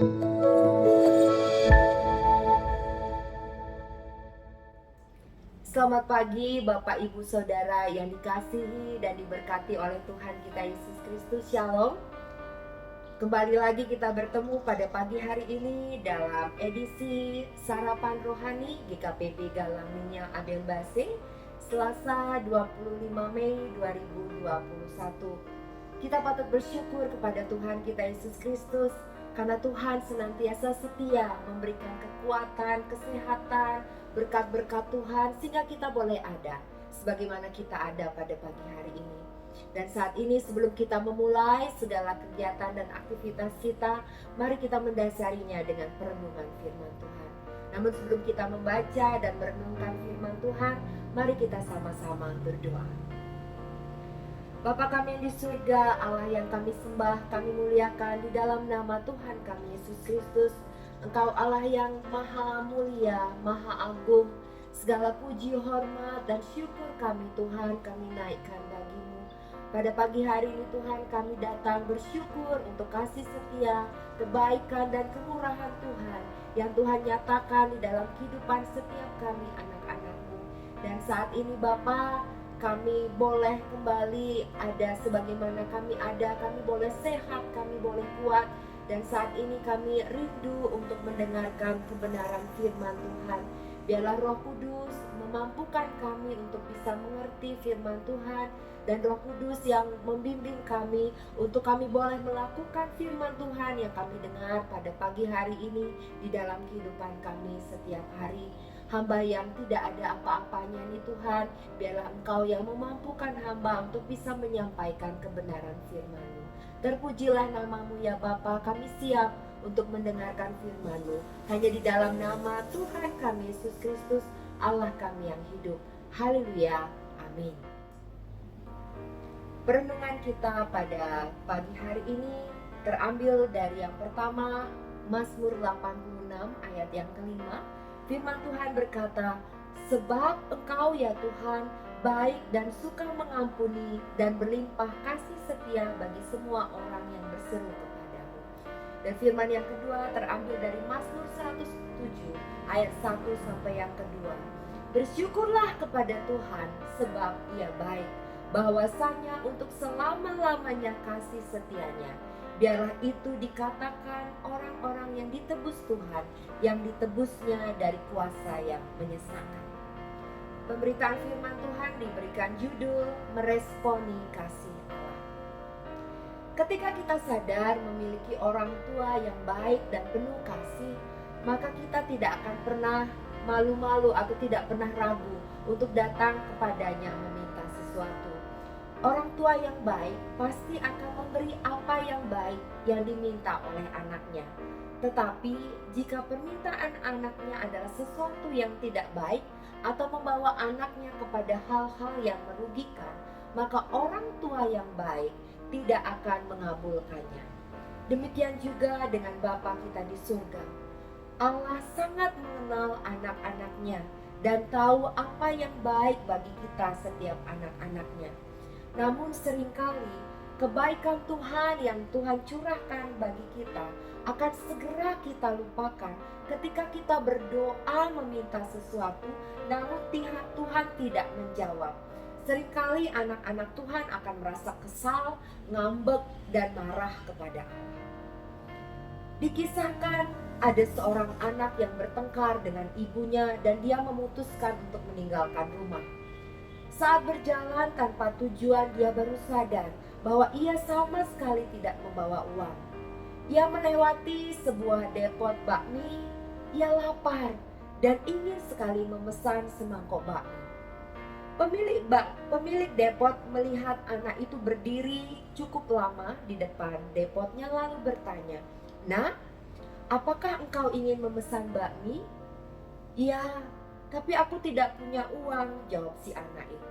Selamat pagi Bapak Ibu Saudara yang dikasihi dan diberkati oleh Tuhan kita Yesus Kristus. Shalom. Kembali lagi kita bertemu pada pagi hari ini dalam edisi Sarapan Rohani GKPB Galang Minyak Abel Basing, Selasa 25 Mei 2021. Kita patut bersyukur kepada Tuhan kita Yesus Kristus karena Tuhan senantiasa setia memberikan kekuatan, kesehatan, berkat-berkat Tuhan sehingga kita boleh ada sebagaimana kita ada pada pagi hari ini. Dan saat ini sebelum kita memulai segala kegiatan dan aktivitas kita, mari kita mendasarinya dengan perenungan firman Tuhan. Namun sebelum kita membaca dan merenungkan firman Tuhan, mari kita sama-sama berdoa. Bapa kami yang di surga, Allah yang kami sembah, kami muliakan di dalam nama Tuhan kami Yesus Kristus. Engkau Allah yang maha mulia, maha agung. Segala puji, hormat, dan syukur kami Tuhan kami naikkan bagi-Mu. Pada pagi hari ini Tuhan kami datang bersyukur untuk kasih setia, kebaikan dan kemurahan Tuhan yang Tuhan nyatakan di dalam kehidupan setiap kami anak-anak-Mu. Dan saat ini Bapa, kami boleh kembali ada sebagaimana kami ada, kami boleh sehat, kami boleh kuat. Dan saat ini kami rindu untuk mendengarkan kebenaran firman Tuhan. Biarlah Roh Kudus memampukan kami untuk bisa mengerti firman Tuhan. Dan Roh Kudus yang membimbing kami untuk kami boleh melakukan firman Tuhan yang kami dengar pada pagi hari ini di dalam kehidupan kami setiap hari. Hamba yang tidak ada apa-apanya nih Tuhan, biarlah Engkau yang memampukan hamba untuk bisa menyampaikan kebenaran firman-Mu. Terpujilah nama-Mu ya Bapa, kami siap untuk mendengarkan firman-Mu. Hanya di dalam nama Tuhan kami Yesus Kristus, Allah kami yang hidup. Haleluya, amin. Perenungan kita pada pagi hari ini terambil dari yang pertama, Mazmur 86 ayat yang kelima. Firman Tuhan berkata, sebab Engkau ya Tuhan baik dan suka mengampuni dan berlimpah kasih setia bagi semua orang yang berseru kepadamu. Dan firman yang kedua terambil dari Mazmur 107 ayat 1 sampai yang kedua. Bersyukurlah kepada Tuhan sebab Ia baik, bahwasanya untuk selama-lamanya kasih setianya. Biarlah itu dikatakan orang-orang yang ditebus Tuhan, yang ditebusnya dari kuasa yang menyesakan. Pemberitaan firman Tuhan diberikan judul Meresponi Kasih Allah. Ketika kita sadar memiliki orang tua yang baik dan penuh kasih, maka kita tidak akan pernah malu-malu atau tidak pernah ragu untuk datang kepadanya meminta sesuatu. Orang tua yang baik pasti akan memberi apa yang baik yang diminta oleh anaknya. Tetapi jika permintaan anaknya adalah sesuatu yang tidak baik atau membawa anaknya kepada hal-hal yang merugikan, maka orang tua yang baik tidak akan mengabulkannya. Demikian juga dengan Bapa kita di surga. Allah sangat mengenal anak-anaknya dan tahu apa yang baik bagi kita setiap anak-anaknya. Namun seringkali kebaikan Tuhan yang Tuhan curahkan bagi kita akan segera kita lupakan ketika kita berdoa meminta sesuatu namun Tuhan tidak menjawab. Seringkali anak-anak Tuhan akan merasa kesal, ngambek, dan marah kepada Allah. Dikisahkan ada seorang anak yang bertengkar dengan ibunya dan dia memutuskan untuk meninggalkan rumah. Saat berjalan tanpa tujuan dia baru sadar bahwa ia sama sekali tidak membawa uang. Ia melewati sebuah depot bakmi, ia lapar dan ingin sekali memesan semangkok bakmi. Pemilik depot melihat anak itu berdiri cukup lama di depan depotnya lalu bertanya, "Nak, apakah engkau ingin memesan bakmi?" "Ya, tapi aku tidak punya uang," jawab si anak itu.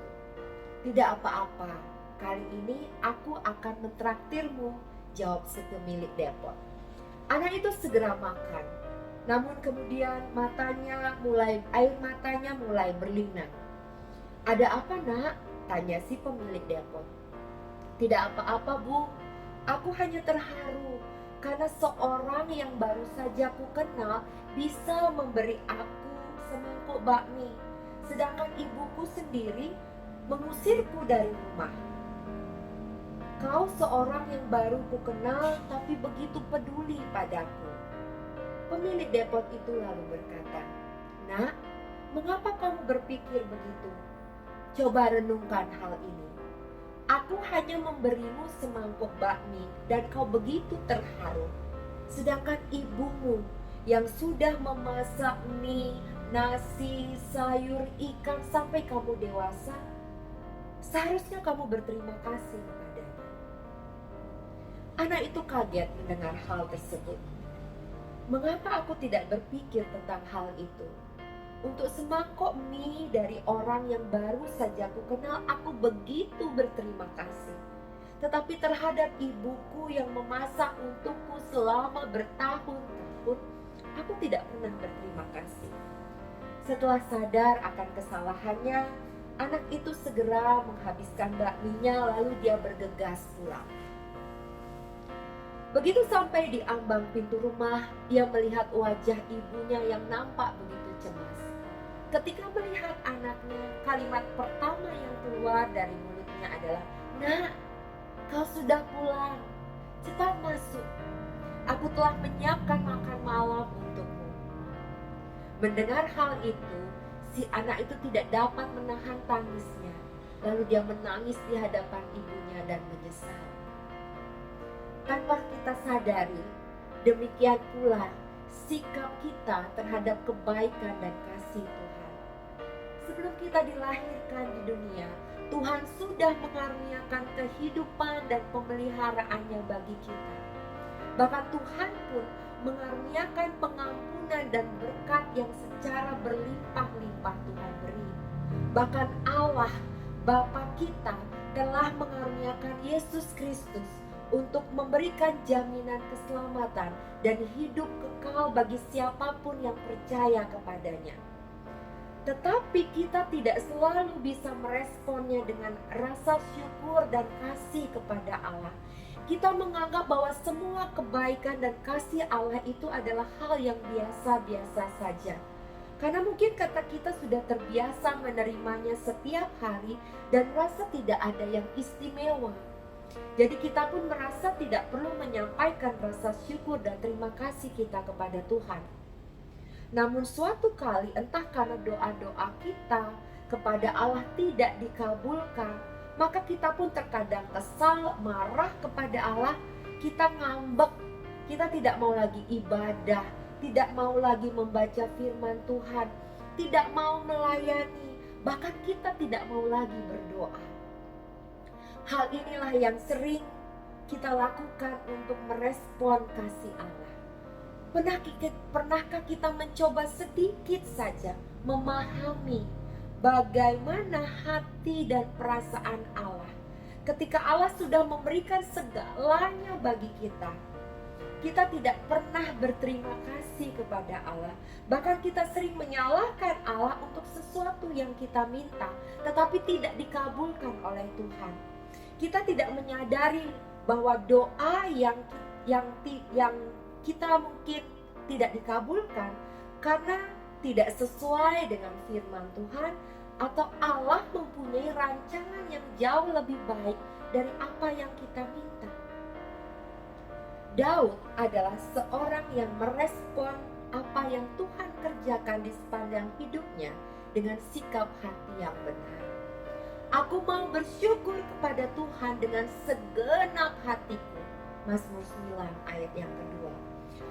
"Tidak apa-apa, kali ini aku akan mentraktirmu," jawab si pemilik depot. Anak itu segera makan, namun kemudian air matanya mulai berlinang. "Ada apa nak?" tanya si pemilik depot. "Tidak apa-apa Bu, aku hanya terharu karena seorang yang baru saja ku kenal bisa memberi aku semangkuk bakmi, sedangkan ibuku sendiri mengusirku dari rumah. Kau seorang yang baru ku kenal tapi begitu peduli padaku." Pemilik depot itu lalu berkata, "Nak, mengapa kamu berpikir begitu? Coba renungkan hal ini. Aku hanya memberimu semangkuk bakmi dan kau begitu terharu. Sedangkan ibumu yang sudah memasak mie, nasi, sayur, ikan sampai kamu dewasa, seharusnya kamu berterima kasih kepadanya." Anak itu kaget mendengar hal tersebut. Mengapa aku tidak berpikir tentang hal itu? Untuk semangkok mie dari orang yang baru saja aku kenal, aku begitu berterima kasih. Tetapi terhadap ibuku yang memasak untukku selama bertahun-tahun, aku tidak pernah berterima kasih. Setelah sadar akan kesalahannya, anak itu segera menghabiskan bakminya lalu dia bergegas pulang. Begitu sampai di ambang pintu rumah, dia melihat wajah ibunya yang nampak begitu cemas. Ketika melihat anaknya, kalimat pertama yang keluar dari mulutnya adalah, "Nak, kau sudah pulang. Cepat masuk. Aku telah menyiapkan makan malam untukmu." Mendengar hal itu, si anak itu tidak dapat menahan tangisnya. Lalu dia menangis di hadapan ibunya dan menyesal. Tanpa kita sadari, demikian pula sikap kita terhadap kebaikan dan kasih Tuhan. Sebelum kita dilahirkan di dunia, Tuhan sudah mengaruniakan kehidupan dan pemeliharaannya bagi kita. Bahkan Tuhan pun mengaruniakan pengampunan dan berkat yang secara berlimpah-limpah Tuhan beri. Bahkan Allah, Bapa kita, telah mengaruniakan Yesus Kristus untuk memberikan jaminan keselamatan dan hidup kekal bagi siapapun yang percaya kepadanya. Tetapi kita tidak selalu bisa meresponnya dengan rasa syukur dan kasih kepada Allah. Kita menganggap bahwa semua kebaikan dan kasih Allah itu adalah hal yang biasa-biasa saja. Karena mungkin kata kita sudah terbiasa menerimanya setiap hari dan merasa tidak ada yang istimewa. Jadi kita pun merasa tidak perlu menyampaikan rasa syukur dan terima kasih kita kepada Tuhan. Namun suatu kali entah karena doa-doa kita kepada Allah tidak dikabulkan, maka kita pun terkadang kesal, marah kepada Allah, kita ngambek, kita tidak mau lagi ibadah, tidak mau lagi membaca firman Tuhan, tidak mau melayani, bahkan kita tidak mau lagi berdoa. Hal inilah yang sering kita lakukan untuk merespon kasih Allah. Pernahkah kita mencoba sedikit saja memahami bagaimana hati dan perasaan Allah ketika Allah sudah memberikan segalanya bagi kita? Kita tidak pernah berterima kasih kepada Allah. Bahkan kita sering menyalahkan Allah untuk sesuatu yang kita minta, tetapi tidak dikabulkan oleh Tuhan. Kita tidak menyadari bahwa doa yang kita mungkin tidak dikabulkan karena tidak sesuai dengan firman Tuhan, atau Allah mempunyai rancangan yang jauh lebih baik dari apa yang kita minta. Daud adalah seorang yang merespon apa yang Tuhan kerjakan di sepanjang hidupnya dengan sikap hati yang benar. "Aku mau bersyukur kepada Tuhan dengan segenap hatiku." Mazmur 9 ayat yang kedua.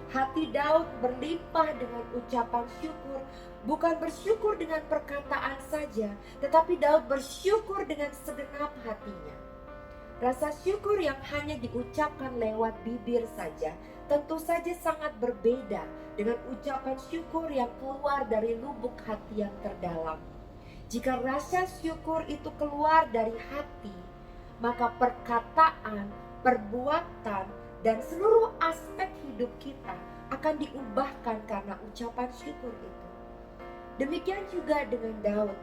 Hati Daud berlimpah dengan ucapan syukur, bukan bersyukur dengan perkataan saja, tetapi Daud bersyukur dengan segenap hatinya. Rasa syukur yang hanya diucapkan lewat bibir saja tentu saja sangat berbeda dengan ucapan syukur yang keluar dari lubuk hati yang terdalam. Jika rasa syukur itu keluar dari hati, maka perkataan, perbuatan, dan seluruh aspek hidup kita akan diubahkan karena ucapan syukur itu. Demikian juga dengan Daud.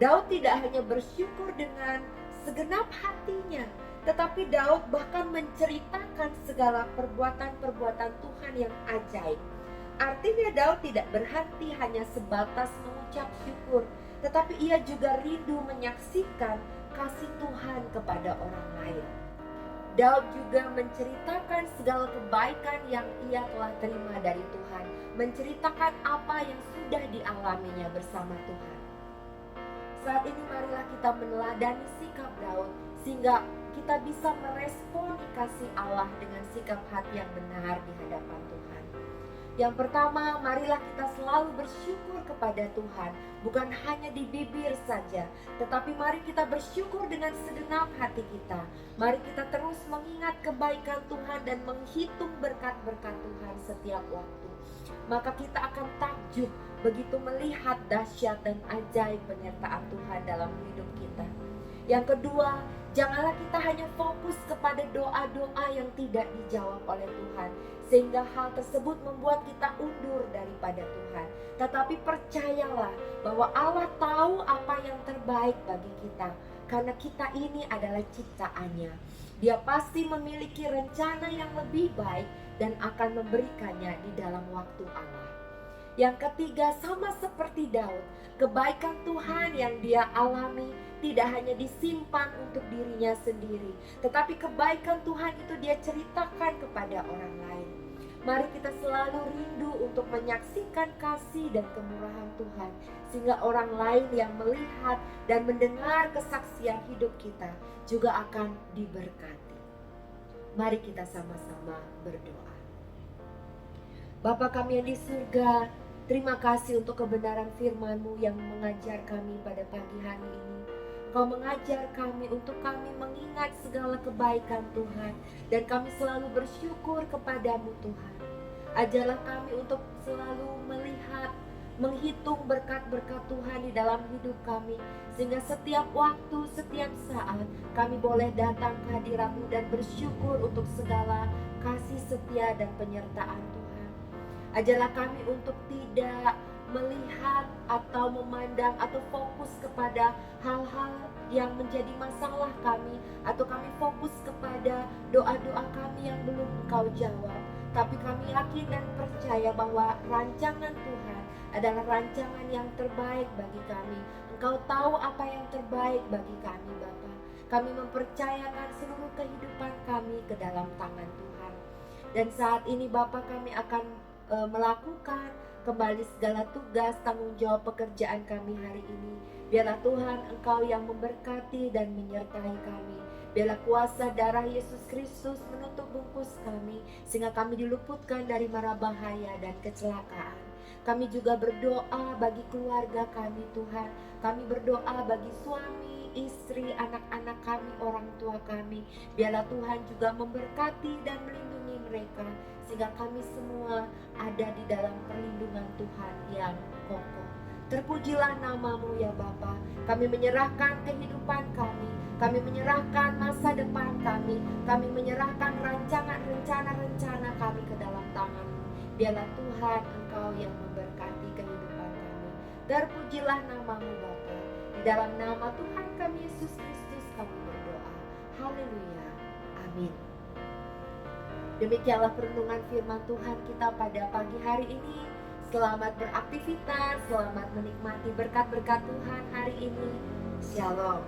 Daud tidak hanya bersyukur dengan segenap hatinya, Tetapi Daud bahkan menceritakan segala perbuatan-perbuatan Tuhan yang ajaib. Artinya Daud tidak berhenti hanya sebatas mengucap syukur, tetapi ia juga rindu menyaksikan kasih Tuhan kepada orang lain. Daud juga menceritakan segala kebaikan yang ia telah terima dari Tuhan, menceritakan apa yang sudah dialaminya bersama Tuhan. Saat ini marilah kita meneladani sikap Daud, sehingga kita bisa meresponi kasih Allah dengan sikap hati yang benar di hadapan Tuhan. Yang pertama, marilah kita selalu bersyukur kepada Tuhan, bukan hanya di bibir saja, tetapi mari kita bersyukur dengan segenap hati kita. Mari kita terus mengingat kebaikan Tuhan dan menghitung berkat-berkat Tuhan setiap waktu. Maka kita akan takjub begitu melihat dahsyat dan ajaib penyertaan Tuhan dalam hidup kita. Yang kedua, janganlah kita hanya fokus kepada doa-doa yang tidak dijawab oleh Tuhan, sehingga hal tersebut membuat kita undur daripada Tuhan. Tetapi percayalah bahwa Allah tahu apa yang terbaik bagi kita, karena kita ini adalah ciptaannya. Dia pasti memiliki rencana yang lebih baik dan akan memberikannya di dalam waktu Allah. Yang ketiga, sama seperti Daud, kebaikan Tuhan yang dia alami tidak hanya disimpan untuk dirinya sendiri, tetapi kebaikan Tuhan itu dia ceritakan kepada orang lain. Mari kita selalu rindu untuk menyaksikan kasih dan kemurahan Tuhan, sehingga orang lain yang melihat dan mendengar kesaksian hidup kita juga akan diberkati. Mari kita sama-sama berdoa. Bapa kami yang di surga, terima kasih untuk kebenaran firman-Mu yang mengajar kami pada pagi hari ini. Kau mengajar kami untuk kami mengingat segala kebaikan Tuhan, dan kami selalu bersyukur kepadamu Tuhan. Ajarlah kami untuk selalu melihat, menghitung berkat-berkat Tuhan di dalam hidup kami, sehingga setiap waktu, setiap saat kami boleh datang ke hadirat-Mu dan bersyukur untuk segala kasih setia dan penyertaan Tuhan. Ajarlah kami untuk tidak melihat atau memandang atau fokus kepada hal-hal yang menjadi masalah kami, atau kami fokus kepada doa-doa kami yang belum Engkau jawab. Tapi kami yakin dan percaya bahwa rancangan Tuhan adalah rancangan yang terbaik bagi kami. Engkau tahu apa yang terbaik bagi kami, Bapa. Kami mempercayakan seluruh kehidupan kami ke dalam tangan Tuhan. Dan saat ini Bapa, kami akan melakukan kembali segala tugas, tanggung jawab pekerjaan kami hari ini. Biarlah Tuhan Engkau yang memberkati dan menyertai kami. Biarlah kuasa darah Yesus Kristus menutup bungkus kami, sehingga kami diluputkan dari mara bahaya dan kecelakaan. Kami juga berdoa bagi keluarga kami Tuhan. Kami berdoa bagi suami, istri, anak-anak kami, orang tua kami. Biarlah Tuhan juga memberkati dan melindungi mereka, sehingga kami semua ada di dalam perlindungan Tuhan yang kokoh. Terpujilah nama-Mu ya Bapa. Kami menyerahkan kehidupan kami menyerahkan masa depan kami menyerahkan rancangan rencana-rencana kami ke dalam tangan-Mu. Biarlah Tuhan Engkau yang memberkati kehidupan kami. Terpujilah nama-Mu Bapa. Di dalam nama Tuhan kami Yesus Kristus kami berdoa. Haleluya. Amin. Demikianlah perenungan firman Tuhan kita pada pagi hari ini. Selamat beraktivitas, selamat menikmati berkat-berkat Tuhan hari ini. Shalom.